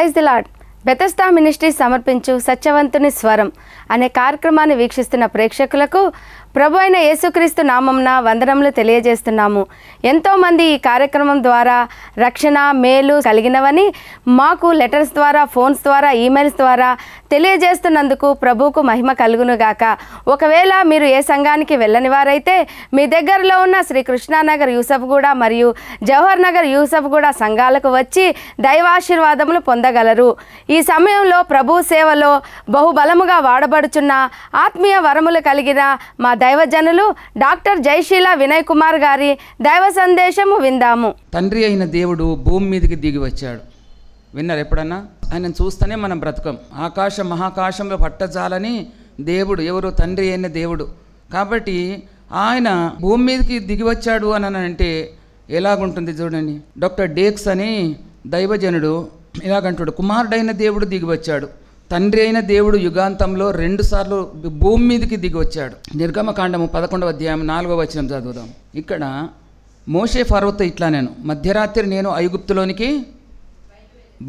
Praise the Lord. Bethesda ministries సమర్పించు సత్యవంతుని స్వరం అనే కార్యక్రమాన్ని వీక్షిస్తున్న ప్రేక్షకులకు ప్రభు అయిన యేసుక్రీస్తు నామమున వందనములు తెలియజేస్తున్నాము. ఎంతోమంది ఈ కార్యక్రమం ద్వారా రక్షణ మేలు కలిగినవని మాకు లెటర్స్ ద్వారా, ఫోన్స్ ద్వారా, ఈమెయిల్స్ ద్వారా తెలియజేస్తున్నందుకు ప్రభువుకు మహిమ కలుగునుగాక. ఒకవేళ మీరు ఏ సంఘానికి వెళ్ళని వారైతే మీ దగ్గరలో ఉన్న శ్రీ కృష్ణానగర్ యూసఫ్గూడ మరియు జవహర్ నగర్ యూసఫ్గూడ సంఘాలకు వచ్చి దైవాశీర్వాదములు పొందగలరు. ఈ సమయంలో ప్రభు సేవలో బహుబలముగా వాడబడుచున్న ఆత్మీయ వరములు కలిగిన మా దైవజనులు డాక్టర్ జయశీల వినయ్ కుమార్ గారి దైవ సందేశము విందాము. తండ్రి అయిన దేవుడు భూమి మీదకి దిగి వచ్చాడు. విన్నారు ఎప్పుడన్నా? ఆయన చూస్తేనే మనం బ్రతకం. ఆకాశం మహాకాశంలో పట్టజాలని దేవుడు ఎవరు? తండ్రి అయిన దేవుడు. కాబట్టి ఆయన భూమి మీదకి దిగి వచ్చాడు అని అంటే ఎలాగుంటుంది చూడండి. డాక్టర్ డేక్స్ అని దైవజనుడు ఇలాగంటాడు, కుమారుడైన దేవుడు దిగి వచ్చాడు. తండ్రి అయిన దేవుడు యుగాంతంలో 2 సార్లు భూమి మీదకి దిగి వచ్చాడు. నిర్గమకాండము 11వ అధ్యాయం 4వ వచనం చదువుదాం. ఇక్కడ మోషే ఫరోతో ఇట్లా, నేను మధ్యరాత్రి నేను ఐగుప్తులోనికి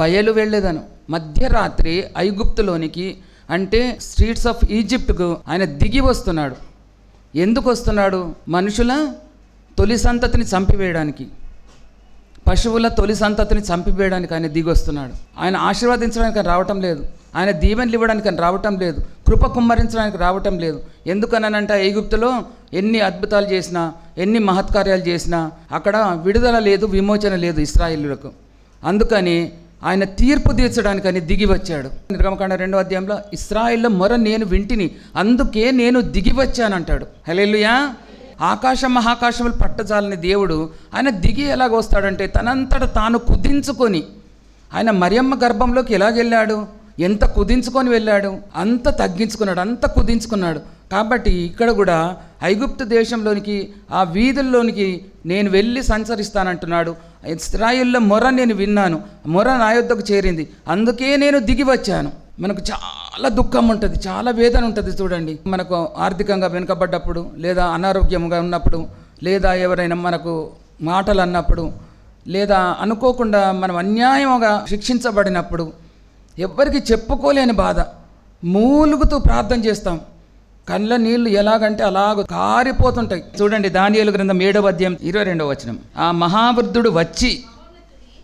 బయలు వెళ్ళేదను. మధ్యరాత్రి ఐగుప్తులోనికి అంటే స్ట్రీట్స్ ఆఫ్ ఈజిప్ట్కు ఆయన దిగి వస్తున్నాడు. ఎందుకు వస్తున్నాడు? మనుషుల తొలి సంతతిని చంపివేయడానికి, పశువుల తొలి సంతతిని చంపివేయడానికి ఆయన దిగి వస్తున్నాడు. ఆయన ఆశీర్వదించడానికి ఆయన రావటం లేదు, ఆయన దీవెనలు ఇవ్వడానికి ఆయన రావటం లేదు, కృప కుమ్మరించడానికి రావటం లేదు. ఎందుకనంటే ఐగుప్తులో ఎన్ని అద్భుతాలు చేసినా, ఎన్ని మహత్కార్యాలు చేసినా అక్కడ విడుదల లేదు, విమోచన లేదు ఇశ్రాయేలులకు. అందుకని ఆయన తీర్పు తీర్చడానికి అని దిగి వచ్చాడు. నిర్గమకాండ 2వ అధ్యాయంలో ఇశ్రాయేల్లో మొర నేను వింటిని, అందుకే నేను దిగి వచ్చానంటాడు. హల్లెలూయా. ఆకాశం మహాకాశములు పట్టజాలని దేవుడు ఆయన దిగి ఎలాగ వస్తాడంటే తనంతట తాను కుదించుకొని, ఆయన మరియమ్మ గర్భంలోకి ఎలాగెళ్ళాడు, ఎంత కుదించుకొని వెళ్ళాడు, అంత తగ్గించుకున్నాడు, అంత కుదించుకున్నాడు. కాబట్టి ఇక్కడ కూడా ఐగుప్తు దేశంలోనికి, ఆ వీధుల్లోనికి నేను వెళ్ళి సంచరిస్తానంటున్నాడు. ఇశ్రాయేల్లో మొర నేను విన్నాను, మొర నా యొద్దకు చేరింది, అందుకే నేను దిగి వచ్చాను. మనకు చాలా దుఃఖం ఉంటుంది, చాలా వేదన ఉంటుంది. చూడండి, మనకు ఆర్థికంగా వెనుకబడ్డప్పుడు, లేదా అనారోగ్యంగా ఉన్నప్పుడు, లేదా ఎవరైనా మనకు మాటలు అన్నప్పుడు, లేదా అనుకోకుండా మనం అన్యాయంగా శిక్షించబడినప్పుడు, ఎవ్వరికి చెప్పుకోలేని బాధ, మూలుగుతూ ప్రార్థన చేస్తాం. కళ్ళ నీళ్లు ఎలాగంటే అలాగ కారిపోతుంటాయి. చూడండి, దానియేలు గ్రంథం 7వ అధ్యాయం 22వ వచనం. ఆ మహావృద్ధుడు వచ్చి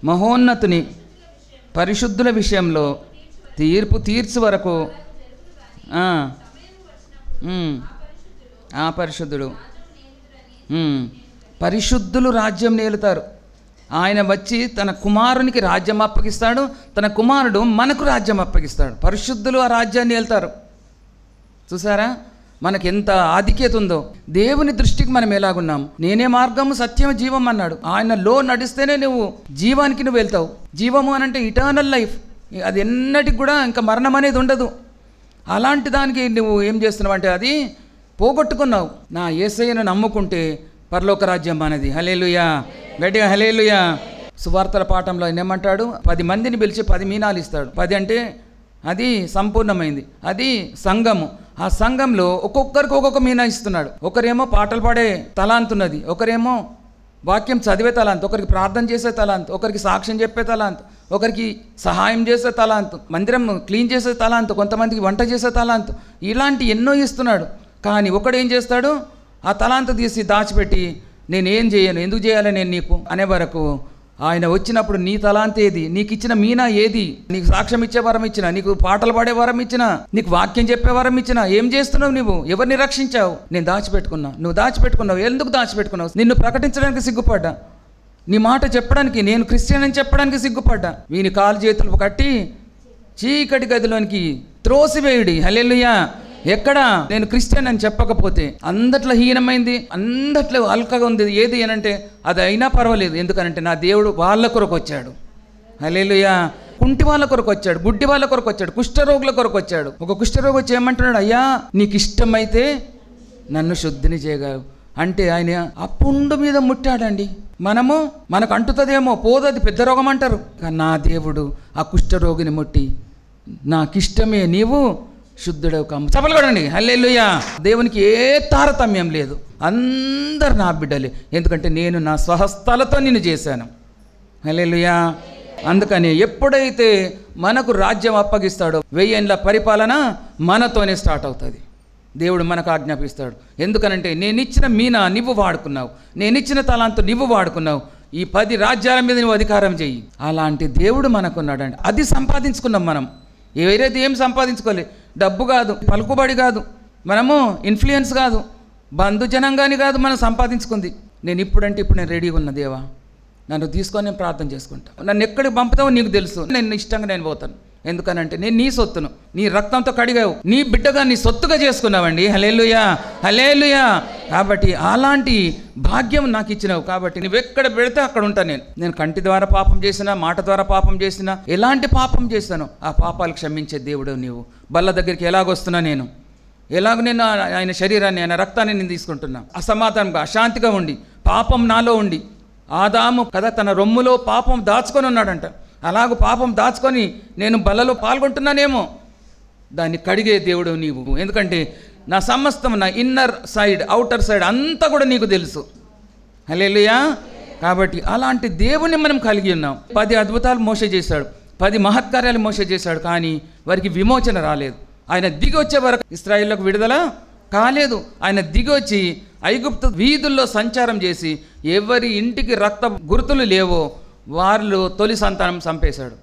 మహోన్నతుని పరిశుద్ధుల విషయంలో తీర్పు తీర్చు వరకు ఆ పరిశుద్ధుడు పరిశుద్ధులు రాజ్యం నేలుతారు. ఆయన వచ్చి తన కుమారునికి రాజ్యం అప్పగిస్తాడు, తన కుమారుడు మనకు రాజ్యం అప్పగిస్తాడు. పరిశుద్ధులు ఆ రాజ్యాన్ని వెళ్తారు. చూసారా మనకి ఎంత ఆధిక్యత ఉందో. దేవుని దృష్టికి మనం ఎలాగున్నాం? నేనే మార్గము సత్యం జీవం అన్నాడు. ఆయనలో నడిస్తేనే నువ్వు జీవానికి నువ్వు వెళ్తావు. జీవము అని అంటే ఇటర్నల్ లైఫ్, అది ఎన్నటికి కూడా ఇంకా మరణం అనేది ఉండదు. అలాంటి దానికి నువ్వు ఏం చేస్తున్నావు అంటే అది పోగొట్టుకున్నావు. నా యేసయ్యను నమ్ముకుంటే పరలోక రాజ్యం అనేది. హల్లెలూయా, గట్టిగా హల్లెలూయా. సువార్తల పాఠంలో ఆయన ఏమంటాడు? 10 మందిని పిలిచి 10 మీనాలు ఇస్తాడు. 10 అంటే అది సంపూర్ణమైంది, అది సంఘము. ఆ సంఘంలో ఒక్కొక్కరికి ఒక్కొక్క మీనా ఇస్తున్నాడు. ఒకరేమో పాటలు పాడే తలాంత్ ఉన్నది, ఒకరేమో వాక్యం చదివే తలాంత్, ఒకరికి ప్రార్థన చేసే తలాంత్, ఒకరికి సాక్ష్యం చెప్పే తలాంత్, ఒకరికి సహాయం చేసే తలాంత్, మందిరం క్లీన్ చేసే తలాంత్, కొంతమందికి వంట చేసే తలాంత్, ఇలాంటి ఎన్నో ఇస్తున్నాడు. కానీ ఒకడు ఏం చేస్తాడు? ఆ తలాంత్ తీసి దాచిపెట్టి నేనేం చేయను, ఎందుకు చేయాలి నేను నీకు అనే వరకు ఆయన వచ్చినప్పుడు నీ తలాంత్ ఏది, నీకు ఇచ్చిన మీనా ఏది, నీకు సాక్ష్యం ఇచ్చే వరం ఇచ్చిన, నీకు పాటలు పాడే వరం ఇచ్చిన, నీకు వాక్యం చెప్పే వరం ఇచ్చిన, ఏం చేస్తున్నావు నువ్వు? ఎవరిని రక్షించావు? నేను దాచిపెట్టుకున్నా. నువ్వు దాచిపెట్టుకున్నావు. ఎందుకు దాచిపెట్టుకున్నావు? నిన్ను ప్రకటించడానికి సిగ్గుపడ్డా, నీ మాట చెప్పడానికి, నేను క్రిస్టియన్ అని చెప్పడానికి సిగ్గుపడ్డా. వీని కాలు చేతులు కట్టి చీకటి గదిలోనికి త్రోసివేయుడి. హల్లెలూయా. ఎక్కడ నేను క్రిస్టియన్ అని చెప్పకపోతే అందట్లో హీనమైంది, అందట్లో అల్కగా ఉంది ఏది అనంటే అది అయినా పర్వాలేదు. ఎందుకనంటే నా దేవుడు వాళ్ళ కొరకు వచ్చాడు. హల్లెలూయా. కుంటి వాళ్ళ కొరకు వచ్చాడు, గుడ్డి వాళ్ళ కొరకు వచ్చాడు, కుష్ఠరోగుల కొరకు వచ్చాడు. ఒక కుష్ఠరోగి వచ్చి ఏమంటున్నాడు? అయ్యా నీకు ఇష్టమైతే నన్ను శుద్ధిని చేయగలవు అంటే ఆయన ఆ పుండు మీద ముట్టాడండి. మనకు అంటుతుందేమో, పోదది పెద్ద రోగం అంటారు. కానీ నా దేవుడు ఆ కుష్ఠరోగిని ముట్టి నాకిష్టమే నీవు శుద్ధుడవు కమ్మ. చెప్పలు కొడండి. హల్లెలూయా. దేవునికి ఏ తారతమ్యం లేదు, అందరు నా బిడ్డలే. ఎందుకంటే నేను నా స్వహస్తాలతో నిన్ను చేశాను. హల్లెలూయా. అందుకని ఎప్పుడైతే మనకు రాజ్యం అప్పగిస్తాడో 1000 ఏళ్ల పరిపాలన మనతోనే స్టార్ట్ అవుతుంది. దేవుడు మనకు ఆజ్ఞాపిస్తాడు. ఎందుకనంటే నేనిచ్చిన మీనా నువ్వు వాడుకున్నావు, నేనిచ్చిన తలాంతు నువ్వు వాడుకున్నావు, ఈ 10 రాజ్యాల మీద నువ్వు అధికారం చెయ్యి. అలాంటి దేవుడు మనకున్నాడండి. అది సంపాదించుకున్నాం మనం. వేరేది ఏం సంపాదించుకోలే. డబ్బు కాదు, పలుకుబడి కాదు, మనము ఇన్ఫ్లుయెన్స్ కాదు, బంధుజనంగాని కాదు మనం సంపాదించుకుంది. నేను ఇప్పుడంటే ఇప్పుడు నేను రెడీగా ఉన్న దేవా, నన్ను తీసుకొని నేను ప్రార్థన చేసుకుంటాను. నన్ను ఎక్కడికి పంపుతావో నీకు తెలుసు, నేను ఇష్టంగా నేను పోతాను. ఎందుకనంటే నేను నీ సొత్తును, నీ రక్తంతో కడిగావు, నీ బిడ్డగా నీ సొత్తుగా చేసుకున్నావండి. హల్లెలూయా, హల్లెలూయా. కాబట్టి అలాంటి భాగ్యం నాకు ఇచ్చినావు. కాబట్టి నువ్వెక్కడ పెడితే అక్కడ ఉంటాను. నేను కంటి ద్వారా పాపం చేసినా, మాట ద్వారా పాపం చేసినా, ఎలాంటి పాపం చేస్తానో ఆ పాపాలు క్షమించే దేవుడు నీవు. బల్ల దగ్గరికి ఎలాగొస్తున్నా నేను, ఎలాగ నేను ఆయన శరీరాన్ని, ఆయన రక్తాన్ని నేను తీసుకుంటున్నా. అసమాధానంగా, అశాంతిగా ఉండి, పాపం నాలో ఉండి, ఆదాము కదా తన రొమ్ములో పాపం దాచుకొని ఉన్నాడంట. అలాగూ పాపం దాచుకొని నేను బలలో పాల్గొంటున్నానేమో, దాన్ని కడిగే దేవుడు నీవు. ఎందుకంటే నా సమస్తం, నా ఇన్నర్ సైడ్, అవుటర్ సైడ్ అంతా కూడా నీకు తెలుసు. హల్లెలూయా. కాబట్టి అలాంటి దేవుని మనం కలిగి ఉన్నాం. 10 అద్భుతాలు మోసే చేశాడు, 10 మహత్కార్యాలు మోసే చేశాడు, కానీ వారికి విమోచన రాలేదు. ఆయన దిగి వచ్చే వరకు ఇశ్రాయేలుకు విడుదల కాలేదు. ఆయన దిగి వచ్చి ఐగుప్తు వీధుల్లో సంచారం చేసి ఎవరి ఇంటికి రక్త గుర్తులు లేవో వారిలో తొలి సంతానం చంపేశాడు.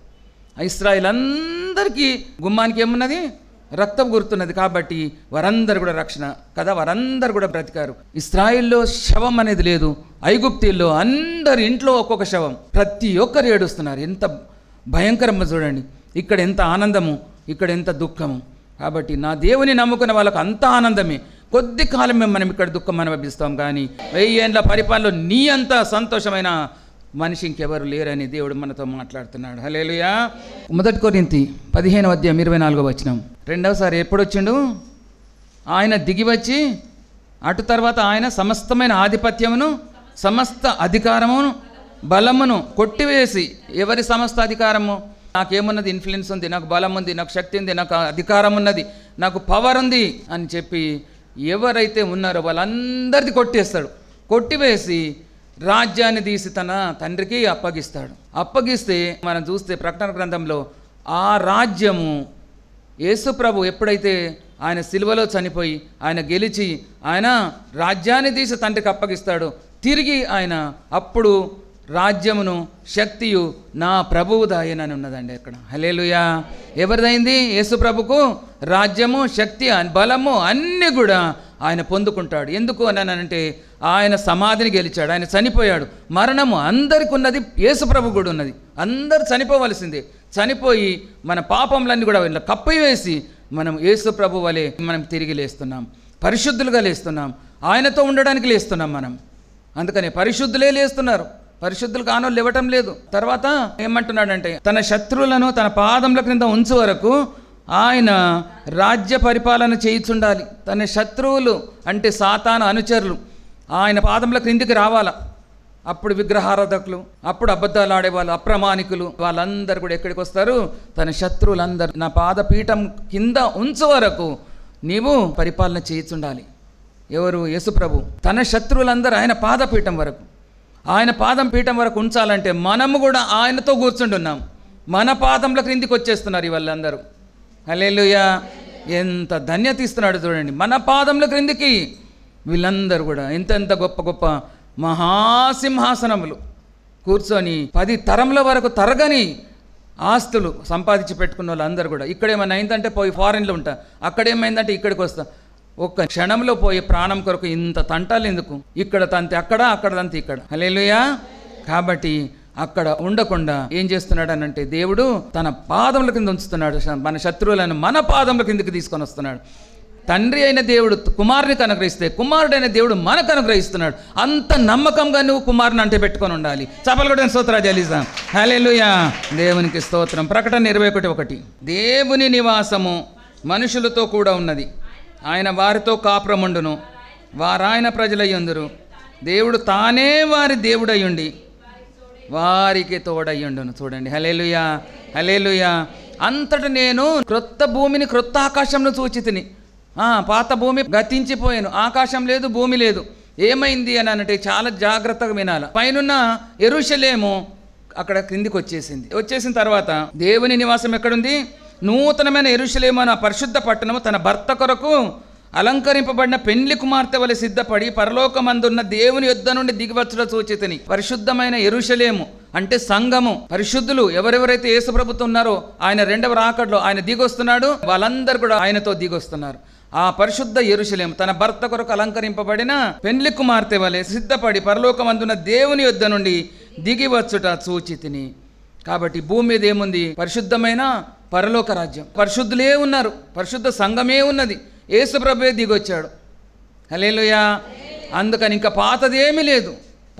ఇశ్రాయేల్ అందరికీ గుమ్మానికి ఏమున్నది? రక్తం గుర్తున్నది. కాబట్టి వారందరూ కూడా రక్షణ కదా, వారందరూ కూడా బ్రతికారు. ఇశ్రాయేల్లో శవం అనేది లేదు. ఐగుప్తీల్లో అందరి ఇంట్లో ఒక్కొక్క శవం, ప్రతి ఒక్కరు ఏడుస్తున్నారు. ఎంత భయంకరమో చూడండి. ఇక్కడ ఎంత ఆనందము, ఇక్కడ ఎంత దుఃఖము. కాబట్టి నా దేవుని నమ్ముకున్న వాళ్ళకు అంత ఆనందమే. కొద్ది కాలమే మనం ఇక్కడ దుఃఖం అనుభవిస్తాం, కానీ 1000 ఏళ్ల పరిపాలనలో నీ అంత సంతోషమైన మనిషి ఇంకెవరు లేరని దేవుడు మనతో మాట్లాడుతున్నాడు. హల్లెలూయా. 1 కొరింథీ 15:24 రెండవసారి ఎప్పుడు వచ్చిండు? ఆయన దిగివచ్చి అటు తర్వాత ఆయన సమస్తమైన ఆధిపత్యమును, సమస్త అధికారమును, బలమును కొట్టివేసి, ఎవరి సమస్త అధికారము? నాకేమున్నది? ఇన్ఫ్లుయెన్స్ ఉంది, నాకు బలం ఉంది, నాకు శక్తి ఉంది, నాకు అధికారం ఉన్నది, నాకు పవర్ ఉంది అని చెప్పి ఎవరైతే ఉన్నారో వాళ్ళందరిది కొట్టేస్తాడు. కొట్టివేసి రాజ్యాన్ని తీసి తన తండ్రికి అప్పగిస్తాడు. అప్పగిస్తే మనం చూస్తే ప్రకటన గ్రంథంలో ఆ రాజ్యము యేసు ప్రభు ఎప్పుడైతే ఆయన సిలువలో చనిపోయి ఆయన గెలిచి ఆయన రాజ్యాన్ని తీసి తండ్రికి అప్పగిస్తాడో, తిరిగి ఆయన అప్పుడు రాజ్యమును శక్తియు నా ప్రభువుదాయనని ఉన్నదండి అక్కడ. హల్లెలూయా. ఎవరిదైంది? యేసు ప్రభుకు రాజ్యము, శక్తి, బలము అన్నీ కూడా ఆయన పొందుకుంటాడు. ఎందుకు అని అంటే ఆయన సమాధిని గెలిచాడు, ఆయన చనిపోయాడు. మరణము అందరికి ఉన్నది, యేసు ప్రభు కూడా ఉన్నది. అందరు చనిపోవలసిందే. చనిపోయి మన పాపంలన్నీ కూడా కప్పివేసి మనం యేసు ప్రభు వలె మనం తిరిగి లేస్తున్నాం, పరిశుద్ధులుగా లేస్తున్నాం, ఆయనతో ఉండడానికి లేస్తున్నాం మనం. అందుకని పరిశుద్ధులే లేస్తున్నారు, పరిశుద్ధులు కానోళ్ళు ఇవ్వటం లేదు. తర్వాత ఏమంటున్నాడంటే తన శత్రువులను తన పాదముల క్రింద ఉంచు వరకు ఆయన రాజ్య పరిపాలన చేయుచుండాలి. తన శత్రువులు అంటే సాతాను అనుచరులు ఆయన పాదముల క్రిందికి రావాలా. అప్పుడు విగ్రహారాధకులు, అప్పుడు అబద్ధాలు ఆడేవాళ్ళు, అప్రమాణికులు, వాళ్ళందరూ కూడా ఎక్కడికి వస్తారు? తన శత్రువులందరూ నా పాదపీఠం కింద ఉంచు వరకు నీవు పరిపాలన చేయుచుండాలి. ఎవరు? యేసు ప్రభు. తన శత్రువులందరూ ఆయన పాదపీఠం వరకు, ఆయన పాదం పీఠం వరకు ఉంచాలంటే మనము కూడా ఆయనతో కూర్చుంటున్నాం. మన పాదంల క్రిందికి వచ్చేస్తున్నారు ఈ వాళ్ళందరూ. హల్లెలూయా. ఎంత ధన్యత ఇస్తున్నాడు చూడండి. మన పాదంల క్రిందికి వీళ్ళందరూ కూడా ఎంతెంత గొప్ప గొప్ప మహాసింహాసనములు కూర్చొని 10 తరముల వరకు తరగని ఆస్తులు సంపాదించి పెట్టుకున్న వాళ్ళందరూ కూడా ఇక్కడేమైనా అయిందంటే పోయి ఫారెన్లో ఉంటా, అక్కడేమైందంటే ఇక్కడికి వస్తా. ఒక్క క్షణంలో పోయే ప్రాణం కొరకు ఇంత తంటాలు ఎందుకు? ఇక్కడ తంతే అక్కడ, అక్కడ తంతే ఇక్కడ. హల్లెలూయా. కాబట్టి అక్కడ ఉండకుండా ఏం చేస్తున్నాడు అనంటే దేవుడు తన పాదముల కింద ఉంచుతున్నాడు. మన శత్రువులను మన పాదముల కిందకి తీసుకొని వస్తున్నాడు. తండ్రి అయిన దేవుడు కుమారునికి అనుగ్రహిస్తే కుమారుడైన దేవుడు మనకు అనుగ్రహిస్తున్నాడు. అంత నమ్మకంగా నువ్వు కుమారుని అంటే పెట్టుకొని ఉండాలి. చప్పలు కొట్టిన స్తోత్రాలు చెల్లిస్తాం. హల్లెలూయా. దేవునికి స్తోత్రం. ప్రకటన 21:1 దేవుని నివాసము మనుషులతో కూడా ఉన్నది, ఆయన వారితో కాపురముండును, వారాయన ప్రజలయ్యుందురు. దేవుడు తానే వారి దేవుడయ్యుండి వారికి తోడయ్యుండును. చూడండి. హల్లెలూయా, హల్లెలూయా. అంతటా నేను క్రొత్త భూమిని క్రొత్త ఆకాశంను చూచితిని. పాత భూమి గతించిపోయాను, ఆకాశం లేదు, భూమి లేదు. ఏమైంది అని అంటే చాలా జాగ్రత్తగా వినాలి. పైనున్న యెరూషలేము అక్కడ క్రిందికి వచ్చేసిన తర్వాత దేవుని నివాసం ఎక్కడుంది? నూతనమైన యెరూషలేము అనే పరిశుద్ధ పట్టణము తన భర్త కొరకు అలంకరింపబడిన పెండ్లి కుమార్తె వలె సిద్ధపడి పరలోకమందున్న దేవుని యొద్ద నుండి దిగివచ్చుట సూచితని. పరిశుద్ధమైన యెరూషలేము అంటే సంఘము, పరిశుద్ధులు ఎవరెవరైతే యేసుప్రభుతో ఉన్నారో ఆయన రెండవ రాకడలో ఆయన దిగొస్తున్నాడు, వాళ్ళందరూ కూడా ఆయనతో దిగొస్తున్నారు. ఆ పరిశుద్ధ యెరూషలేము తన భర్త కొరకు అలంకరింపబడిన పెండ్లి కుమార్తె వలె సిద్ధపడి పరలోకమందున్న దేవుని యొద్ద నుండి దిగివచ్చుట సూచితిని. కాబట్టి భూమి మీద ఏముంది? పరిశుద్ధమైన పరలోక రాజ్యం, పరిశుద్ధులే ఉన్నారు, పరిశుద్ధ సంఘమే ఉన్నది, యేసుప్రభువే దిగొచ్చాడు. హల్లెలూయా. అందుకని ఇంకా పాతదేమీ లేదు.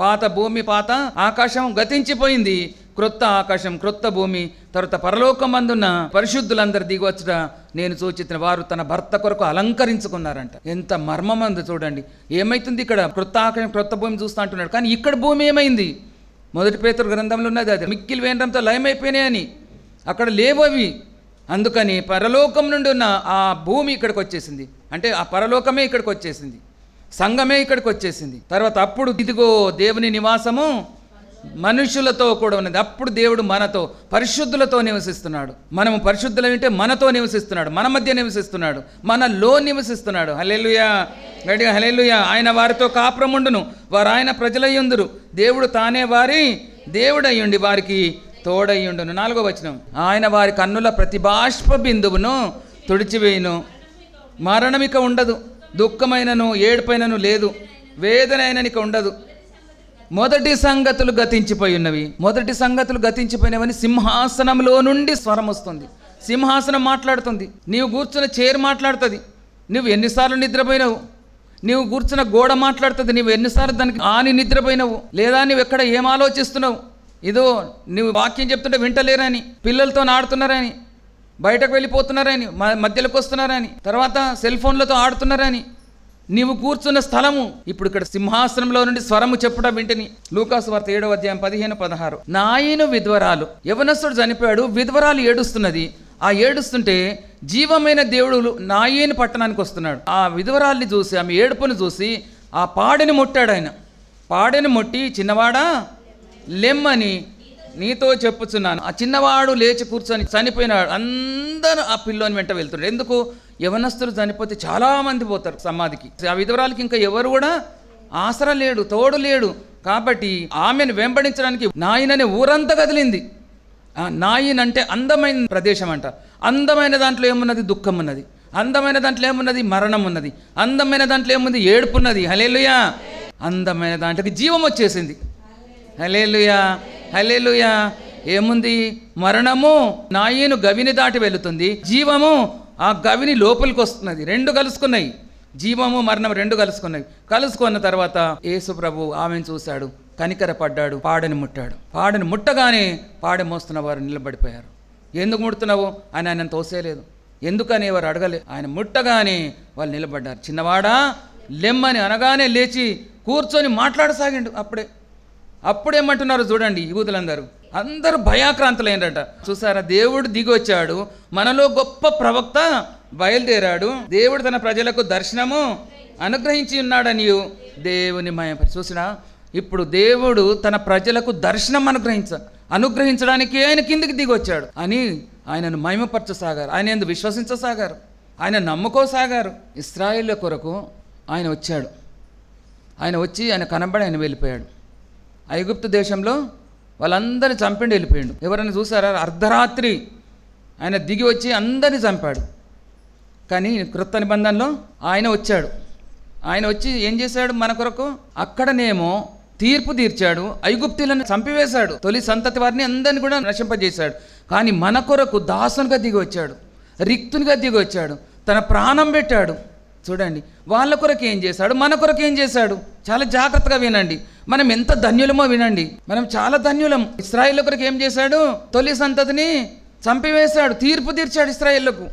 పాత భూమి పాత ఆకాశం గతించిపోయింది, క్రొత్త ఆకాశం క్రొత్త భూమి, తర్వాత పరలోకమందున్న పరిశుద్ధులందరూ దిగవచ్చుట నేను సూచించిన వారు తన భర్త కొరకు అలంకరించుకున్నారంట. ఎంత మర్మమంది చూడండి. ఏమైతుంది ఇక్కడ? క్రొత్త ఆకాశం క్రొత్త భూమి చూస్తా అంటున్నాడు, కానీ ఇక్కడ భూమి ఏమైంది? మొదటి పేతురు గ్రంథంలో ఉన్నది అది, మిక్కిలి వేండ్రంతో లయమైపోయినాయని. అక్కడ లేవు అవి. అందుకని పరలోకం నుండి ఉన్న ఆ భూమి ఇక్కడికి వచ్చేసింది, అంటే ఆ పరలోకమే ఇక్కడికి వచ్చేసింది, సంఘమే ఇక్కడికి వచ్చేసింది. తర్వాత అప్పుడు ఇదిగో దేవుని నివాసము మనుషులతో కూడా ఉన్నది. అప్పుడు దేవుడు మనతో పరిశుద్ధులతో నివసిస్తున్నాడు. మనము పరిశుద్ధులంటే మనతో నివసిస్తున్నాడు, మన మధ్య నివసిస్తున్నాడు, మనలో నివసిస్తున్నాడు. హల్లెలూయా, గట్టిగా హల్లెలూయా. ఆయన వారితో కాపురముండును, వారు ఆయన ప్రజలయ్యుందురు, దేవుడు తానే వారి దేవుడయ్యుండి వారికి తోడయ్యుండును. 4వ వచనం, ఆయన వారి కన్నుల ప్రతి బాష్ప బిందువును తుడిచివేయును, మరణమిక ఉండదు, దుఃఖమైనను ఏడుపైనను లేదు, వేదనైననిక ఉండదు, మొదటి సంగతులు గతించిపోయి ఉన్నవి. మొదటి సంగతులు గతించిపోయినవని సింహాసనంలో నుండి స్వరం వస్తుంది. సింహాసనం మాట్లాడుతుంది, నీవు కూర్చున్న చైర్ మాట్లాడుతుంది, నువ్వు ఎన్నిసార్లు నిద్రపోయినావు, నీవు కూర్చున్న గోడ మాట్లాడుతుంది, నీవు ఎన్నిసార్లు దానికి ఆని నిద్రపోయినావు, లేదా నువ్వు ఎక్కడ ఏం ఆలోచిస్తున్నావు, ఇదో నువ్వు వాక్యం చెప్తుంటే వింటలేరని, పిల్లలతో ఆడుతున్నారని, బయటకు వెళ్ళిపోతున్నారని, మధ్యలోకి వస్తున్నారని, తర్వాత సెల్ ఫోన్లతో ఆడుతున్నారని, నీవు కూర్చున్న స్థలము ఇప్పుడు ఇక్కడ సింహాసనంలో నుండి స్వరము చెప్పుట వింటిని. లూకాసు వార్త 7వ అధ్యాయం 15-16. నాయను విధ్వరాలు, యవనస్తుడు చనిపోయాడు, విధ్వరాలు ఏడుస్తున్నది. ఆ ఏడుస్తుంటే జీవమైన దేవుడు నాయను పట్టణానికి వస్తున్నాడు. ఆ విధ్వరాల్ని చూసి, ఆమె ఏడుపును చూసి ఆ పాడెని ముట్టాడు. ఆయన పాడెని ముట్టి, చిన్నవాడా లెమ్మని నీతో చెప్పుచున్నాను. ఆ చిన్నవాడు లేచి కూర్చొని చనిపోయినాడు. అందరూ ఆ పిల్లోని వెంట వెళ్తున్నారు. ఎందుకు? యవనస్తులు చనిపోతే చాలామంది పోతారు సమాధికి. ఆ విధవరాలకి ఇంకా ఎవరు కూడా ఆసరా లేడు, తోడు లేడు. కాబట్టి ఆమెను వెంబడించడానికి నాయన్ అనే ఊరంతా కదిలింది. నాయన్ అంటే అందమైన ప్రదేశం అంట. అందమైన దాంట్లో ఏమున్నది? దుఃఖం ఉన్నది. అందమైన దాంట్లో ఏమున్నది? మరణం ఉన్నది. అందమైన దాంట్లో ఏముంది? ఏడుపు ఉన్నది. హల్లెలూయా. అందమైన దాంట్లోకి జీవం వచ్చేసింది. హల్లెలూయా, హల్లెలూయా. ఏముంది? మరణము నాయను గవిని దాటి వెళుతుంది, జీవము ఆ గవిని లోపలికి వస్తున్నది. రెండు కలుసుకున్నాయి, జీవము మరణం రెండు కలుసుకున్నాయి. కలుసుకున్న తర్వాత యేసు ప్రభు ఆమెను చూశాడు, కనికరపడ్డాడు, పాడని ముట్టాడు. పాడని ముట్టగానే పాడె మోస్తున్న వారు నిలబడిపోయారు. ఎందుకు ముడుతున్నావు అని ఆయన తోసేయలేదు, ఎందుకని ఎవరు అడగలే. ఆయన ముట్టగానే వాళ్ళు నిలబడ్డారు. చిన్నవాడా లెమ్మని అనగానే లేచి కూర్చొని మాట్లాడసాగిండు. అప్పుడేమంటున్నారు చూడండి, యూదులందరూ అందరూ భయాక్రాంతులైనరట. చూసారా, దేవుడు దిగి వచ్చాడు, మనలో గొప్ప ప్రవక్త బయలుదేరాడు, దేవుడు తన ప్రజలకు దర్శనము అనుగ్రహించి ఉన్నాడని దేవుని మహిమపరిచి. చూసినా, ఇప్పుడు దేవుడు తన ప్రజలకు దర్శనం అనుగ్రహించడానికి ఆయన కిందికి దిగి వచ్చాడు అని ఆయనను మహిమపరచసాగారు, ఆయన ఎందుకు విశ్వసించసాగారు, ఆయన నమ్ముకోసాగారు. ఇశ్రాయేలు కొరకు ఆయన వచ్చాడు. ఆయన వచ్చి ఆయన కనబడి ఆయన వెళ్ళిపోయాడు. ఐగుప్తు దేశంలో వాళ్ళందరినీ చంపిండి వెళ్ళిపోయాడు. ఎవరైనా చూసారా? అర్ధరాత్రి ఆయన దిగి వచ్చి అందరినీ చంపాడు. కానీ క్రొత్త నిబంధనలో ఆయన వచ్చాడు. ఆయన వచ్చి ఏం చేశాడు మన కొరకు? అక్కడనేమో తీర్పు తీర్చాడు, ఐగుప్తులను చంపివేశాడు, తొలి సంతతి వారిని అందరినీ కూడా నశింపజేశాడు. కానీ మన కొరకు దాసునిగా దిగి వచ్చాడు, రిక్తునిగా దిగి వచ్చాడు, తన ప్రాణం పెట్టాడు. చూడండి, వాళ్ళ కొరకు ఏం చేశాడు, మన కొరకు ఏం చేశాడు. చాలా జాగ్రత్తగా వినండి. మనం ఎంత ధన్యులమో వినండి. మనం చాలా ధన్యులం. ఇశ్రాయేలు కొరకు ఏం చేశాడు? తొలి సంతతిని చంపివేశాడు, తీర్పు తీర్చాడు ఇశ్రాయేళ్లకు.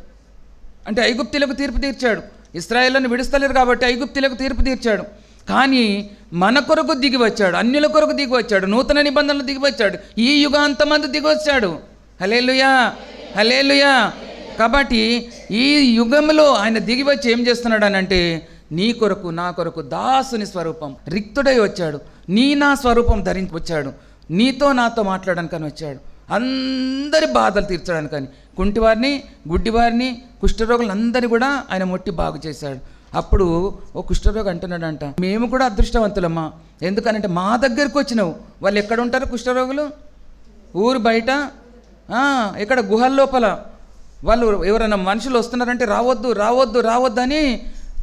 అంటే ఐగుప్తులకు తీర్పు తీర్చాడు. ఇశ్రాయేలుని విడుస్తలేరు కాబట్టి ఐగుప్తులకు తీర్పు తీర్చాడు. కానీ మన కొరకు దిగి వచ్చాడు, అన్యుల కొరకు దిగి వచ్చాడు, నూతన నిబంధనలు దిగి వచ్చాడు, ఈ యుగాంతమందు దిగి వచ్చాడు. హల్లెలూయా, హల్లెలూయా. కాబట్టి ఈ యుగంలో ఆయన దిగి వచ్చి ఏం చేస్తున్నాడు అని అంటే, నీ కొరకు నా కొరకు దాసుని స్వరూపం రిక్తుడై వచ్చాడు, నీ నా స్వరూపం ధరించి వచ్చాడు. నీతో నాతో మాట్లాడడానికని వచ్చాడు, అందరి బాధలు తీర్చడానికని. కుంటివారిని, గుడ్డివారిని, కుష్ఠరోగులను అందరినీ కూడా ఆయన ముట్టి బాగు చేశాడు. అప్పుడు ఓ కుష్ఠరోగి అంటున్నాడంట, మేము కూడా అదృష్టవంతులమ్మా, ఎందుకనంటే మా దగ్గరకు వచ్చినావు. వాళ్ళు ఎక్కడ ఉంటారు కుష్ఠరోగులు? ఊరు బయట, ఇక్కడ గుహల లోపల. వాళ్ళు ఎవరైనా మనుషులు వస్తున్నారంటే రావద్దు రావద్దు రావద్దని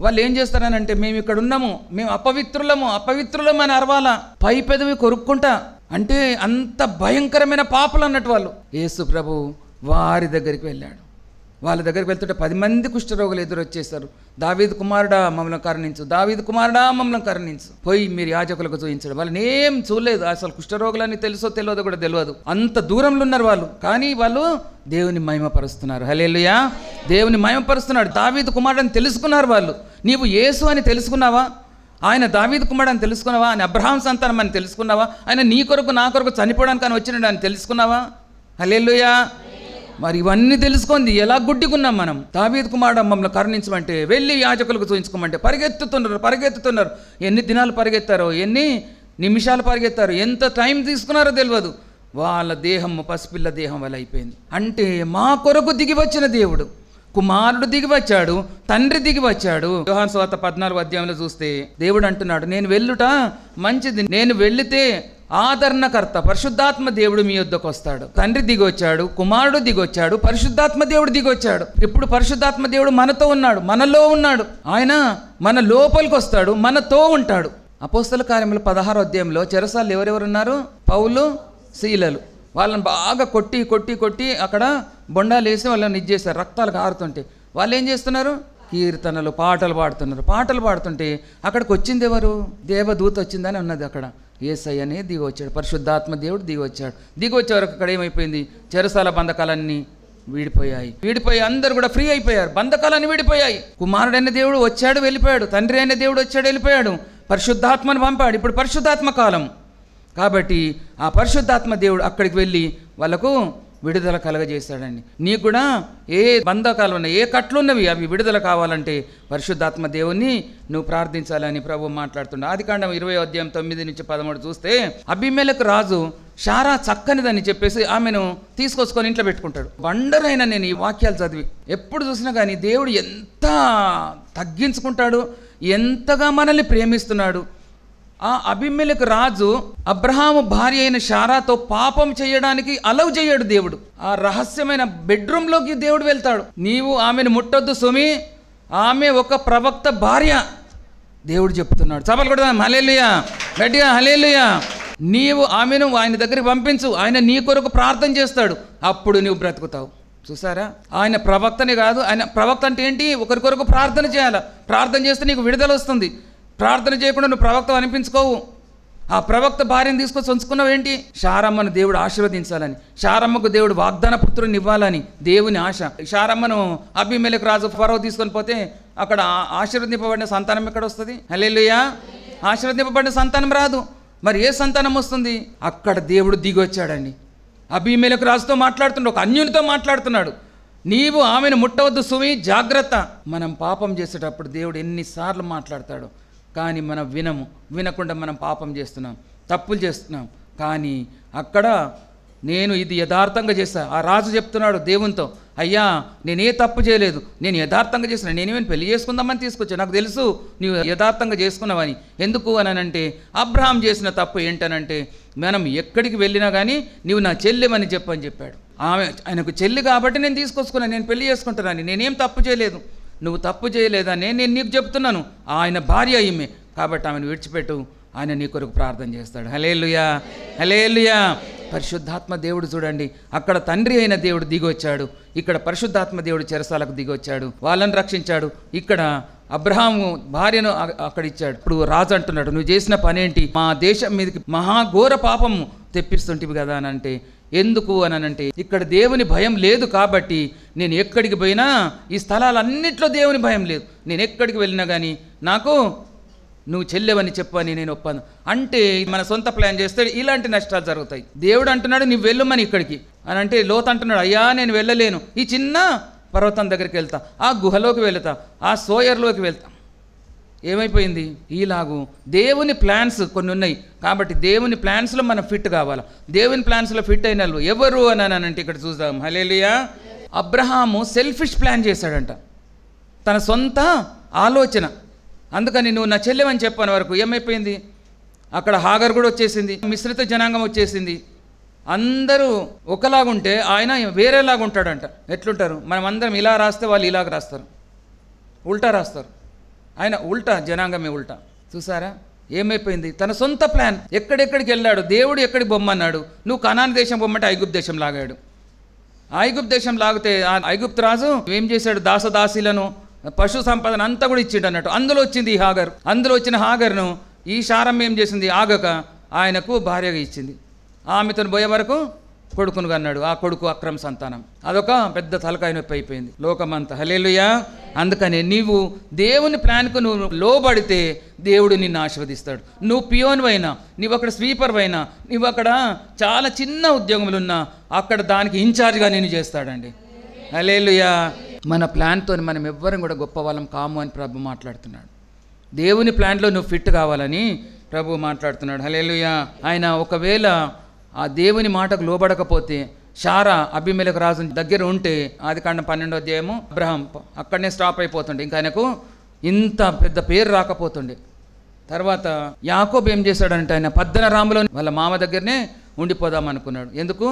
వాళ్ళు ఏం చేస్తారనంటే, మేము ఇక్కడ ఉన్నాము, మేము అపవిత్రులము అని అరవాలా, పై పెదవి కొరుక్కుంటా. అంటే అంత భయంకరమైన పాపలు అన్నట్టు వాళ్ళు. యేసు ప్రభు వారి దగ్గరికి వెళ్ళాడు. వాళ్ళ దగ్గరికి వెళ్తుంటే 10 మంది కుష్ఠరోగులు ఎదురొచ్చేస్తారు. దావీదు కుమారుడా మమ్మల్ని కరుణించు, దావీదు కుమారుడా మమ్మల్ని కరుణించు. పోయి మీరు యాజకులకు చూపించడం. వాళ్ళని ఏం చూడలేదు, అసలు కుష్ఠరోగులని తెలుసో తెలియదో కూడా తెలియదు, అంత దూరంలో ఉన్నారు వాళ్ళు. కానీ వాళ్ళు దేవుని మహిమపరుస్తున్నారు. హల్లెలూయా, దేవుని మహిమపరుస్తున్నాడు. దావీదు కుమారుడు అని తెలుసుకున్నారు వాళ్ళు. నీవు యేసు అని తెలుసుకున్నావా? ఆయన దావీదు కుమారుడు అని తెలుసుకున్నావా? ఆయన అబ్రహాం సంతానం అని తెలుసుకున్నావా? ఆయన నీ కొరకు నా కొరకు చనిపోవడానికి అని వచ్చినాడు అని తెలుసుకున్నావా? హల్లెలూయా. మరి ఇవన్నీ తెలుసుకుంది ఎలా గుడ్డికున్నాం మనం. దావీదు కుమారుడు మమ్మల్ని కరుణించమంటే వెళ్ళి యాజకులకు చూపించుకోమంటే పరిగెత్తుతున్నారు. ఎన్ని దినాలు పరిగెత్తారో, ఎన్ని నిమిషాలు పరిగెత్తారో, ఎంత టైం తీసుకున్నారో తెలియదు. వాళ్ళ దేహం పసిపిల్ల దేహం వల్ల అయిపోయింది. అంటే మా కొరకు దిగి వచ్చిన దేవుడు, కుమారుడు దిగి వచ్చాడు, తండ్రి దిగి వచ్చాడు. యోహాను సువార్త 14వ అధ్యాయంలో చూస్తే దేవుడు అంటున్నాడు, నేను వెళ్ళుట మంచిది, నేను వెళితే ఆదరణకర్త పరిశుద్ధాత్మ దేవుడు మీ యొద్దకు వస్తాడు. తండ్రి దిగొచ్చాడు, కుమారుడు దిగొచ్చాడు, పరిశుద్ధాత్మ దేవుడు దిగొచ్చాడు. ఇప్పుడు పరిశుద్ధాత్మ దేవుడు మనతో ఉన్నాడు, మనలో ఉన్నాడు. ఆయన మన లోపలికి వస్తాడు, మనతో ఉంటాడు. అపోస్తల కార్యములు 16వ అధ్యాయంలో చెరసాల్లో ఎవరెవరు ఉన్నారు? పౌలు, సీలలు. వాళ్ళని బాగా కొట్టి అక్కడ బొండాలు వేసి వాళ్ళని ఇచ్చేస్తారు, రక్తాలు కారుతుంటే. వాళ్ళు ఏం చేస్తున్నారు? కీర్తనలు, పాటలు పాడుతున్నారు. పాటలు పాడుతుంటే అక్కడికి వచ్చింది ఎవరు? దేవదూత వచ్చిందని ఉన్నది. అక్కడ యేసయ్యనే దిగి వచ్చాడు, పరిశుద్ధాత్మ దేవుడు దిగి వచ్చే వరకు అక్కడ ఏమైపోయింది? చెరసాల బంధకాలన్నీ వీడిపోయి అందరూ కూడా ఫ్రీ అయిపోయారు. బంధకాలన్నీ వీడిపోయాయి. కుమారుడైన దేవుడు వచ్చాడు, వెళ్ళిపోయాడు. తండ్రి అయిన దేవుడు వచ్చాడు, వెళ్ళిపోయాడు. పరిశుద్ధాత్మను పంపాడు. ఇప్పుడు పరిశుద్ధాత్మ కాలం కాబట్టి ఆ పరిశుద్ధాత్మ దేవుడు అక్కడికి వెళ్ళి వాళ్ళకు విడుదల కలగజేశాడండి. నీకు కూడా ఏ బంధకాలు ఉన్నాయి, ఏ కట్లున్నవి, అవి విడుదల కావాలంటే పరిశుద్ధాత్మ దేవుణ్ణి నువ్వు ప్రార్థించాలని ప్రభు మాట్లాడుతున్నాడు. ఆదికాండం 20వ అధ్యాయం 9 నుంచి 13 చూస్తే, అబీమెలెకు రాజు శారా చక్కనిదని చెప్పేసి ఆమెను తీసుకొచ్చుకొని ఇంట్లో పెట్టుకుంటాడు. వండర్ అయినా నేను ఈ వాక్యాలు చదివి ఎప్పుడు చూసినా కానీ దేవుడు ఎంత తగ్గించుకుంటాడు, ఎంతగా మనల్ని ప్రేమిస్తున్నాడు. ఆ అబీమెలెకు రాజు అబ్రహాము భార్య అయిన శారాతో పాపం చేయడానికి అలౌ చేయడు దేవుడు. ఆ రహస్యమైన బెడ్రూమ్లోకి దేవుడు వెళ్తాడు. నీవు ఆమెను ముట్టొద్దు సుమి, ఆమె ఒక ప్రవక్త భార్య. దేవుడు చెప్తున్నాడు. చప్పట్లు కొడదాం, హల్లెలూయా, గట్టిగా హల్లెలూయా. నీవు ఆమెను ఆయన దగ్గరికి పంపించు, ఆయన నీ కొరకు ప్రార్థన చేస్తాడు, అప్పుడు నువ్వు బ్రతుకుతావు. చూసారా, ఆయన ప్రవక్తనే కాదు. ఆయన ప్రవక్త అంటే ఏంటి? ఒకరి కొరకు ప్రార్థన చేయాలి. ప్రార్థన చేస్తే నీకు విడుదల వస్తుంది. ప్రార్థన చేయకుండా నువ్వు ప్రవక్త అనిపించుకోవు. ఆ ప్రవక్త భార్యను తీసుకొచ్చి ఉంచుకున్నావు ఏంటి? శారమ్మను దేవుడు ఆశీర్వదించాలని, శారమ్మకు దేవుడు వాగ్దాన పుత్రుని ఇవ్వాలని దేవుని ఆశ. శారమ్మను అబీమెలెకు రాజు ఫరో తీసుకొని పోతే అక్కడ ఆశీర్వదింపబడిన సంతానం ఎక్కడ వస్తుంది? హల్లెలూయా. ఆశీర్వదింపబడిన సంతానం రాదు. మరి ఏ సంతానం వస్తుంది? అక్కడ దేవుడు దిగి వచ్చాడండి. అబీమెలెకు రాజుతో మాట్లాడుతున్నాడు, ఒక అన్యునితో మాట్లాడుతున్నాడు. నీవు ఆమెను ముట్టవద్దు సుమి, జాగ్రత్త. మనం పాపం చేసేటప్పుడు దేవుడు ఎన్నిసార్లు మాట్లాడతాడు, కానీ మనం వినకుండా మనం పాపం చేస్తున్నాం, తప్పులు చేస్తున్నాం. కానీ అక్కడ నేను ఇది యథార్థంగా చేశా. ఆ రాజు చెప్తున్నాడు దేవునితో, అయ్యా నేనే తప్పు చేయలేదు, నేను యథార్థంగా చేసిన, నేనేమైనా పెళ్లి చేసుకుందామని తీసుకొచ్చా, నాకు తెలుసు నీవు యథార్థంగా చేసుకున్నావని. ఎందుకు అనంటే అబ్రహాం చేసిన తప్పు ఏంటనంటే, మనం ఎక్కడికి వెళ్ళినా కానీ నీవు నా చెల్లెమని చెప్పని చెప్పాడు. ఆయనకు చెల్లి కాబట్టి నేను తీసుకొచ్చుకున్నాను, నేను పెళ్లి చేసుకుంటున్నాను, నేనేం తప్పు చేయలేదు. నువ్వు తప్పు చేయలేదని నేను నీకు చెప్తున్నాను. ఆయన భార్య ఈమె కాబట్టి ఆమెను విడిచిపెట్టు, ఆయన నీ కొరకు ప్రార్థన చేస్తాడు. హల్లెలూయా, హల్లెలూయా. పరిశుద్ధాత్మ దేవుడు చూడండి, అక్కడ తండ్రి అయిన దేవుడు దిగొచ్చాడు, ఇక్కడ పరిశుద్ధాత్మ దేవుడు చెరసాలకు దిగొచ్చాడు, వాళ్ళని రక్షించాడు. ఇక్కడ అబ్రహాము భార్యను అక్కడ ఇచ్చాడు. ఇప్పుడు రాజు అంటున్నాడు, నువ్వు చేసిన పనేంటి? మా దేశం మీదకి మహాఘోర పాపము తెప్పిస్తుంటివి కదా అని అంటే, ఎందుకు అనంటే ఇక్కడ దేవుని భయం లేదు కాబట్టి నేను ఎక్కడికి పోయినా, ఈ స్థలాలన్నింటిలో దేవుని భయం లేదు, నేను ఎక్కడికి వెళ్ళినా కానీ నాకు నువ్వు చెల్లెవని చెప్పని నేను ఒప్పాను. అంటే మన సొంత ప్లాన్ చేస్తే ఇలాంటి నష్టాలు జరుగుతాయి. దేవుడు అంటున్నాడు నువ్వు వెళ్ళమని ఇక్కడికి అని అంటే, లోతు అంటున్నాడు అయ్యా నేను వెళ్ళలేను, ఈ చిన్న పర్వతం దగ్గరికి వెళ్తా, ఆ గుహలోకి వెళ్తా, ఆ సోయర్లోకి వెళ్తా. ఏమైపోయింది? ఈలాగు దేవుని ప్లాన్స్ కొన్ని ఉన్నాయి కాబట్టి దేవుని ప్లాన్స్లో మనం ఫిట్ కావాలి. దేవుని ప్లాన్స్లో ఫిట్ అయిన వాళ్ళు ఎవరు అని అంటే ఇక్కడ చూద్దాం. హల్లెలూయా. అబ్రహాము సెల్ఫిష్ ప్లాన్ చేశాడంట, తన సొంత ఆలోచన. అందుకని నువ్వు నా చెల్లెమని చెప్పని వరకు ఏమైపోయింది? అక్కడ హాగర్ కూడా వచ్చేసింది, మిశ్రిత జనాంగం వచ్చేసింది. అందరూ ఒకలాగుంటే ఆయన వేరేలాగా ఉంటాడంట. ఎట్లుంటారు? మనం అందరం ఇలా రాస్తే వాళ్ళు ఇలాగ రాస్తారు, ఉల్టా రాస్తారు. ఆయన ఉల్టా, జనాంగమే ఉల్టా. చూసారా ఏమైపోయింది? తన సొంత ప్లాన్. ఎక్కడెక్కడికి వెళ్ళాడు? దేవుడు ఎక్కడికి బొమ్మన్నాడు? నువ్వు కనాన్ దేశం బొమ్మంటే ఐగుప్తు దేశం లాగాడు. ఐగుప్తు దేశం లాగితే ఆ ఐగుప్తు రాజు ఏం చేశాడు? దాసదాసీలను, పశు సంపదను అంతా కూడా ఇచ్చిండు అన్నట్టు. అందులో వచ్చింది ఈ హాగర్. అందులో వచ్చిన హాగర్ను ఈ శారం ఏం చేసింది? ఆగక ఆయనకు భార్యగా ఇచ్చింది. ఆమెతో పోయే వరకు కొడుకును కన్నాడు. ఆ కొడుకు అక్రమ సంతానం. అదొక పెద్ద తలకాయ నొప్పి అయిపోయింది లోకమంతా. హల్లెలూయా. అందుకని నీవు దేవుని ప్లాన్కు నువ్వు లోబడితే దేవుడు నిన్ను ఆశీర్వదిస్తాడు. నువ్వు పియోన్ అయినా, నువ్వు అక్కడ స్వీపర్ అయినా, నువ్వు అక్కడ చాలా చిన్న ఉద్యోగములు ఉన్నా అక్కడ దానికి ఇన్ఛార్జ్గా నేను చేస్తాడండి. హల్లెలూయా. మన ప్లాన్తో మనం ఎవ్వరం కూడా గొప్ప వాళ్ళం కాము అని ప్రభు మాట్లాడుతున్నాడు. దేవుని ప్లాన్లో నువ్వు ఫిట్ కావాలని ప్రభు మాట్లాడుతున్నాడు. హల్లెలూయా. ఆయన ఒకవేళ ఆ దేవుని మాటకు లోబడకపోతే శారా అబీమెలెకు రాజు దగ్గర ఉంటే ఆదికాండం 12వ అధ్యాయము అబ్రహాం అక్కడనే స్టాప్ అయిపోతుండే, ఇంకా ఆయనకు ఇంత పెద్ద పేరు రాకపోతుండే. తర్వాత యాకోబు ఏం చేశాడంటే ఆయన పద్దనరాములో వాళ్ళ మామ దగ్గరనే ఉండిపోదాం అనుకున్నాడు. ఎందుకు?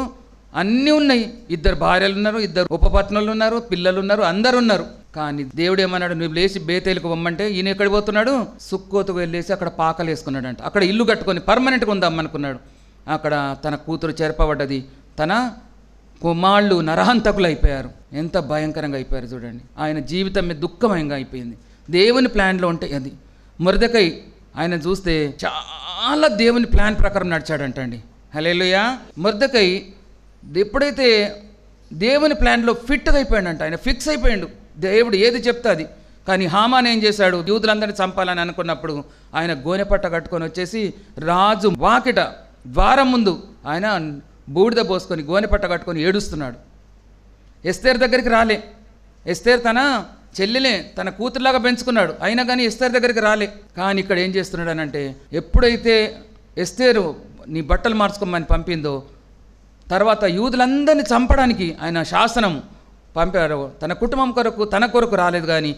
అన్నీ ఉన్నాయి, 2 భార్యలు ఉన్నారు, 2 ఉపపత్నులు ఉన్నారు, పిల్లలు ఉన్నారు, అందరు ఉన్నారు. కానీ దేవుడు ఏమన్నాడు? నువ్వు లేచి బేతేలుకు పొమ్మంటే ఈయన ఎక్కడికి పోతున్నాడు? సుక్కోతుకు వెళ్ళేసి అక్కడ పాకలు వేసుకున్నాడంట. అక్కడ ఇల్లు కట్టుకొని పర్మనెంట్గా ఉందాం అనుకున్నాడు. అక్కడ తన కూతురు చెరపబడ్డది, తన కుమారులు నరహంతకులు అయిపోయారు. ఎంత భయంకరంగా అయిపోయారు చూడండి. ఆయన జీవితం మీద దుఃఖమయంగా అయిపోయింది. దేవుని ప్లాన్లో ఉంటే అది. మొర్దెకై ఆయన చూస్తే చాలా దేవుని ప్లాన్ ప్రకారం నడిచాడంటండి. హల్లెలూయా. మొర్దెకై ఎప్పుడైతే దేవుని ప్లాన్లో ఫిట్గా అయిపోయాడంట, ఆయన ఫిక్స్ అయిపోయాడు. దేవుడు ఏది చెప్తే అది. కానీ హామాన్ ఏం చేశాడు? యూదులందరినీ చంపాలని అనుకున్నప్పుడు ఆయన గోనెపట్ట కట్టుకొని వచ్చేసి రాజు వాకిట ద్వారం ముందు ఆయన బూడిద పోసుకొని గోనెపట్ట కట్టుకొని ఏడుస్తున్నాడు. ఎస్తేర్ దగ్గరికి రాలే. ఎస్తేర్ తన చెల్లెలే, తన కూతురులాగా పెంచుకున్నాడు. అయినా కానీ ఎస్తేర్ దగ్గరికి రాలే. కానీ ఇక్కడ ఏం చేస్తున్నాడు అనంటే, ఎప్పుడైతే ఎస్తేరు నీ బట్టలు మార్చుకోమని పంపిందో తర్వాత యూదులందరినీ చంపడానికి ఆయన శాసనం పంపారు. తన కుటుంబం కొరకు, తన కొరకు రాలేదు, కానీ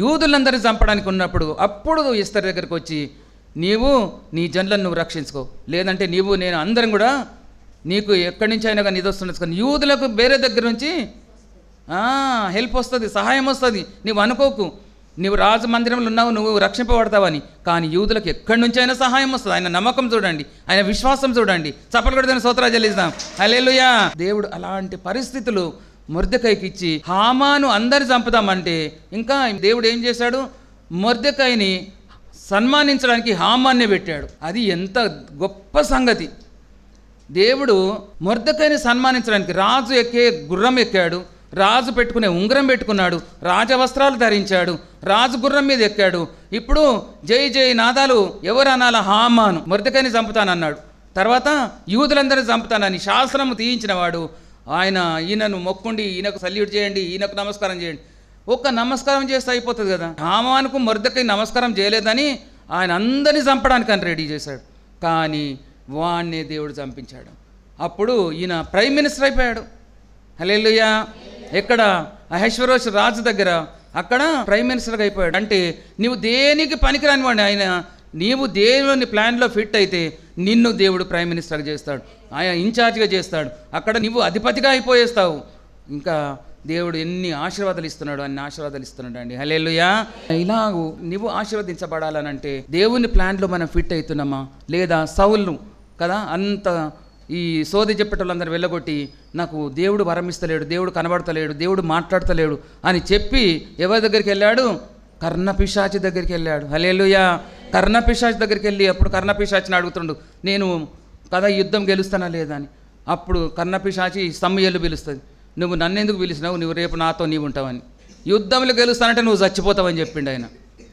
యూదులందరినీ చంపడానికి ఉన్నప్పుడు అప్పుడు ఎస్తేర్ దగ్గరికి వచ్చి నీవు నీ జనులను నువ్వు రక్షించుకో, లేదంటే నీవు నేను అందరం కూడా నీకు ఎక్కడి నుంచి అయినా కానీ ఇది వస్తుంది. కానీ యూదులకు వేరే దగ్గర నుంచి హెల్ప్ వస్తుంది, సహాయం వస్తుంది. నువ్వు అనుకోకు నువ్వు రాజు మందిరంలో ఉన్నావు, నువ్వు రక్షింపబడతావని. కానీ యూదులకు ఎక్కడి నుంచి అయినా సహాయం వస్తుంది. ఆయన నమ్మకం చూడండి, ఆయన విశ్వాసం చూడండి. చప్పట్లు కొడితే స్తోత్రాలు చెల్లిస్తాం. హల్లెలూయా. దేవుడు అలాంటి పరిస్థితులు మొర్దెకైకి ఇచ్చి హామాను అందరు చంపుదామంటే ఇంకా దేవుడు ఏం చేశాడు? మొర్దెకైని సన్మానించడానికి హామాన్నే పెట్టాడు. అది ఎంత గొప్ప సంగతి. దేవుడు మొర్దెకైని సన్మానించడానికి రాజు ఎక్కే గుర్రం ఎక్కాడు, రాజు పెట్టుకునే ఉంగరం పెట్టుకున్నాడు, రాజవస్త్రాలు ధరించాడు, రాజు గుర్రం మీద ఎక్కాడు. ఇప్పుడు జై జై నాదాలు ఎవరు అనాల? హామాను మొర్దెకైని చంపుతానన్నాడు. తర్వాత యూదులందరినీ చంపుతానని శాస్త్రము తీయించిన వాడు ఆయన. ఈయనను మొక్కుండి, ఈయనకు సల్యూట్ చేయండి, ఈయనకు నమస్కారం చేయండి. ఒక్క నమస్కారం చేస్తే అయిపోతుంది కదా. హామానుకు మొర్దెకై నమస్కారం చేయలేదని ఆయన అందరినీ చంపడానికి అని రెడీ చేశాడు. కానీ వాణ్ణే దేవుడు చంపించాడు. అప్పుడు ఈయన ప్రైమ్ మినిస్టర్ అయిపోయాడు. హల్లెలూయా. ఎక్కడ? అహష్వేరోష్ రాజు దగ్గర అక్కడ ప్రైమ్ మినిస్టర్గా అయిపోయాడు. అంటే నీవు దేనికి పనికిరాని వాడిని ఆయన. నీవు దేవుని ప్లాన్లో ఫిట్ అయితే నిన్ను దేవుడు ప్రైమ్ మినిస్టర్గా చేస్తాడు, ఆయన ఇన్ఛార్జ్గా చేస్తాడు. అక్కడ నువ్వు అధిపతిగా అయిపోయేస్తావు. ఇంకా దేవుడు ఎన్ని ఆశీర్వాదాలు ఇస్తున్నాడు, అన్ని ఆశీర్వాదాలు ఇస్తున్నాడు అండి. హల్లెలూయా. ఇలాగూ నువ్వు ఆశీర్వదించబడాలనంటే దేవుని ప్లాన్లో మనం ఫిట్ అవుతున్నామా లేదా? సౌలు కదా అంత ఈ సోది చెప్పేటోళ్ళందరూ వెళ్ళగొట్టి నాకు దేవుడు వరమిస్తలేడు, దేవుడు కనబడతలేడు, దేవుడు మాట్లాడతలేడు అని చెప్పి ఎవరి దగ్గరికి వెళ్ళాడు? కర్ణపిశాచి దగ్గరికి వెళ్ళాడు. హల్లెలూయా. కర్ణపిశాచి దగ్గరికి వెళ్ళి అప్పుడు కర్ణపిశాచిని అడుగుతుండు, నేను కదా యుద్ధం గెలుస్తానా లేదా అని. అప్పుడు కర్ణపిశాచి సమూయేలు పిలుస్తుంది. నువ్వు నన్ను ఎందుకు పిలిచినావు? నువ్వు రేపు నాతో నీవు ఉంటావని. యుద్ధంలో గెలుస్తానంటే నువ్వు చచ్చిపోతావని చెప్పిండు ఆయన.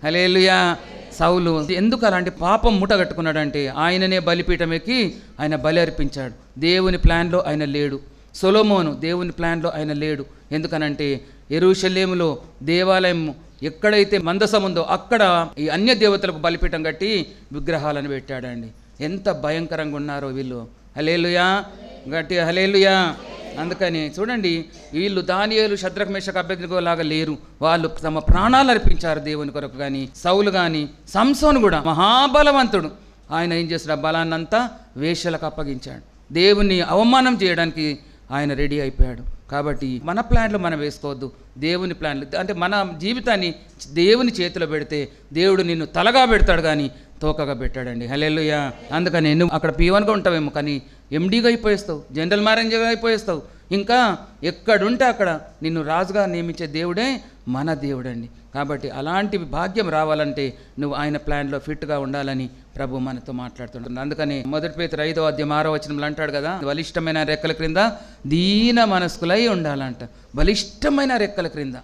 హల్లెలూయా. సౌలు ఎందుకు అలాంటి పాపం మూట కట్టుకున్నాడంటే ఆయననే బలిపీఠం ఎక్కి ఆయన బలి అర్పించాడు. దేవుని ప్లాన్లో ఆయన లేడు. సొలొమోను దేవుని ప్లాన్లో ఆయన లేడు. ఎందుకనంటే యెరూషలేములో దేవాలయం ఎక్కడైతే మందసం ఉందో అక్కడ ఈ అన్య దేవతలకు బలిపీఠం కట్టి విగ్రహాలను పెట్టాడండి. ఎంత భయంకరంగా ఉన్నారో వీళ్ళు. హల్లెలూయా, గట్టిగా హల్లెలూయా. అందుకని చూడండి, వీళ్ళు దానియేలు, షద్రక్, మేషక్, అబేద్నెగో లాగా లేరు. వాళ్ళు తమ ప్రాణాలు అర్పించారు దేవుని కొరకు. కానీ సౌలు కానీ సంసోను కూడా మహాబలవంతుడు. ఆయన ఏం చేశాడు? ఆ బలాన్నంతా వేశ్యలకు అప్పగించాడు. దేవుణ్ణి అవమానం చేయడానికి ఆయన రెడీ అయిపోయాడు. కాబట్టి మన ప్లాన్లు మనం వేసుకోవద్దు, దేవుని ప్లాన్లు. అంటే మన జీవితాన్ని దేవుని చేతిలో పెడితే దేవుడు నిన్ను తలగా పెడతాడు కానీ తోకగా పెట్టాడండి. హల్లెలూయా. అందుకని నువ్వు అక్కడ P1గా ఉంటావేమో, కానీ MDగా అయిపోయేస్తావు, జనరల్ మేనేజర్గా అయిపోయేస్తావు. ఇంకా ఎక్కడుంటే అక్కడ నిన్ను రాజుగా నియమించే దేవుడే మన దేవుడండి. కాబట్టి అలాంటి భాగ్యం రావాలంటే నువ్వు ఆయన ప్లాన్లో ఫిట్గా ఉండాలని ప్రభు మనతో మాట్లాడుతుంటాడు. అందుకని 1 పేతురు 5:6 అంటాడు కదా, బలిష్టమైన రెక్కల క్రింద దీన మనస్కులై ఉండాలంట. బలిష్టమైన రెక్కల క్రింద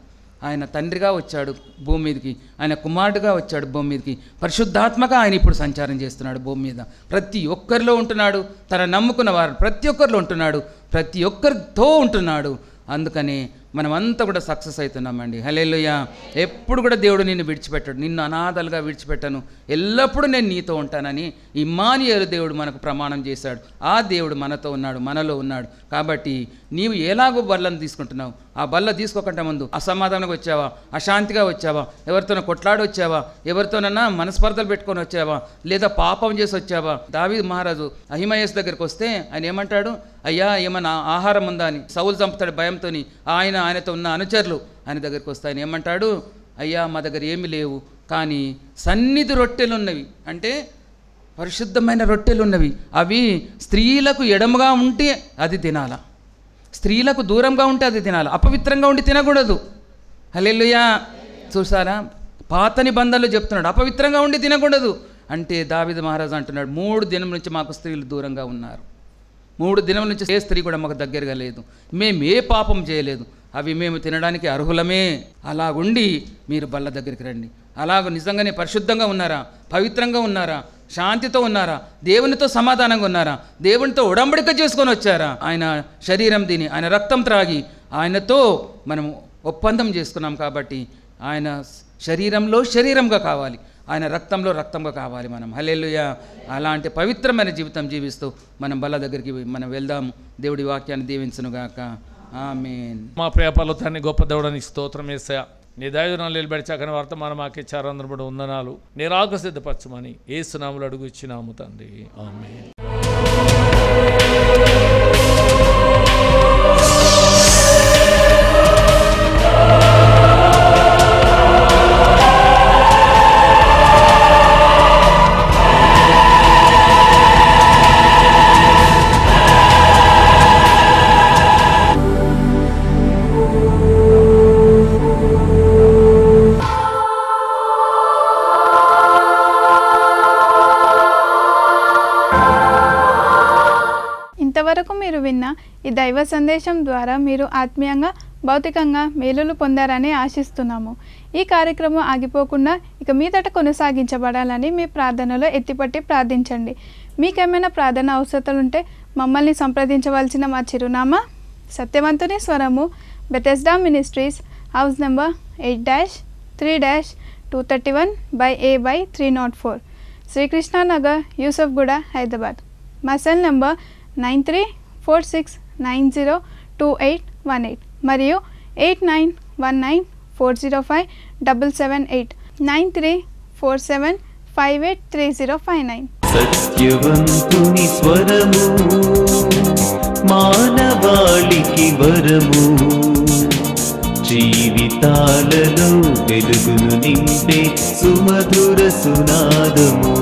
ఆయన తండ్రిగా వచ్చాడు భూమి మీదకి, ఆయన కుమారుడుగా వచ్చాడు భూమి మీదకి, పరిశుద్ధాత్మగా ఆయన ఇప్పుడు సంచారం చేస్తున్నాడు భూమి మీద. ప్రతి ఒక్కరిలో ఉంటున్నాడు, తన నమ్ముకున్న వారు ప్రతి ఒక్కరిలో ఉంటున్నాడు, ప్రతి ఒక్కరితో ఉంటున్నాడు. అందుకని మనమంతా కూడా సక్సెస్ అవుతున్నామండి. హల్లెలూయా. ఎప్పుడు కూడా దేవుడు నిన్ను విడిచిపెట్టాడు, నిన్ను అనాథలుగా విడిచిపెట్టాను, ఎల్లప్పుడూ నేను నీతో ఉంటానని ఇమ్మానుయేలు దేవుడు మనకు ప్రమాణం చేశాడు. ఆ దేవుడు మనతో ఉన్నాడు, మనలో ఉన్నాడు. కాబట్టి నీవు ఎలాగో బల్లను తీసుకుంటున్నావు, ఆ బల్ల తీసుకోకుండా ముందు అసమాధానంగా వచ్చావా, అశాంతిగా వచ్చావా, ఎవరితోనో కొట్లాడి వచ్చావా, ఎవరితోనన్నా మనస్పర్ధలు పెట్టుకొని వచ్చావా, లేదా పాపం చేసి వచ్చావా? దావీదు మహారాజు అహిమయస్ దగ్గరికి వస్తే ఆయన ఏమంటాడు? అయ్యా, ఏమన్నా ఆహారం ఉందా అని. సౌలు చంపుతాడు భయంతో. ఆయనతో ఉన్న అనుచరులు ఆయన దగ్గరికి వస్తే ఆయన ఏమంటాడు? అయ్యా, మా దగ్గర ఏమీ లేవు, కానీ సన్నిధి రొట్టెలు ఉన్నవి, అంటే పరిశుద్ధమైన రొట్టెలు ఉన్నవి. అవి స్త్రీలకు ఎడమగా ఉంటే అది తినాలా, స్త్రీలకు దూరంగా ఉంటే అది తినాలి, అపవిత్రంగా ఉండి తినకూడదు. హల్లెలూయా. చూసారా, పాత నిబంధనలు చెప్తున్నాడు అపవిత్రంగా ఉండి తినకూడదు. అంటే దావీదు మహారాజు అంటున్నాడు, 3 దినం నుంచి మాకు స్త్రీలు దూరంగా ఉన్నారు, 3 దినం నుంచి ఏ స్త్రీ కూడా మాకు దగ్గరగా లేదు, మేము ఏ పాపం చేయలేదు, అవి మేము తినడానికి అర్హులమే. అలాగుండి మీరు బల్ల దగ్గరికి రండి. అలాగ నిజంగానే పరిశుద్ధంగా ఉన్నారా, పవిత్రంగా ఉన్నారా, శాంతితో ఉన్నారా, దేవునితో సమాధానంగా ఉన్నారా, దేవునితో ఉడంబడిక చేసుకొని వచ్చారా? ఆయన శరీరం తిని, ఆయన రక్తం త్రాగి, ఆయనతో మనం ఒప్పందం చేసుకున్నాం. కాబట్టి ఆయన శరీరంలో శరీరంగా కావాలి, ఆయన రక్తంలో రక్తంగా కావాలి మనం. హల్లెలూయా. అలాంటి పవిత్రమైన జీవితం జీవిస్తూ మనం బల్ల దగ్గరికి మనం వెళ్దాము. దేవుడి వాక్యాన్ని దీవించునుగాక. ఆమేన్. మా ప్రియపలు తండ్రి, గొప్ప దేవుడానికి స్తోత్రం యేసయ్యా. నీ దయను నిలబడి చక్కని వర్తమానం మాకు ఇచ్చారు. అందరూ కూడా వందనాలు. నీ రాక సిద్ధపరచమని యేసు నామములో అడుగు ఇచ్చినాము తండ్రి. ఆమేన్. ఇంతవరకు మీరు విన్న ఈ దైవ సందేశం ద్వారా మీరు ఆత్మీయంగా, భౌతికంగా మేలులు పొందారని ఆశిస్తున్నాము. ఈ కార్యక్రమం ఆగిపోకుండా ఇక మీదట కొనసాగించబడాలని మీ ప్రార్థనలో ఎత్తిపట్టి ప్రార్థించండి. మీకేమైనా ప్రార్థన అవసరతలుంటే మమ్మల్ని సంప్రదించవలసిన మా చిరునామా సత్యవంతుని స్వరము, Bethesda ministries, house number 8-3-231/A/304, Srikrishnanagar, Yousufguda, Hyderabad. మా సెల్ నెంబర్ 9346902818 మరియు 8919405778 9347583059. సత్యవంతుని స్వరము మానవాళికి వరము, జీవితాలలో వెలుగును నింపే సుమధుర సునాదము.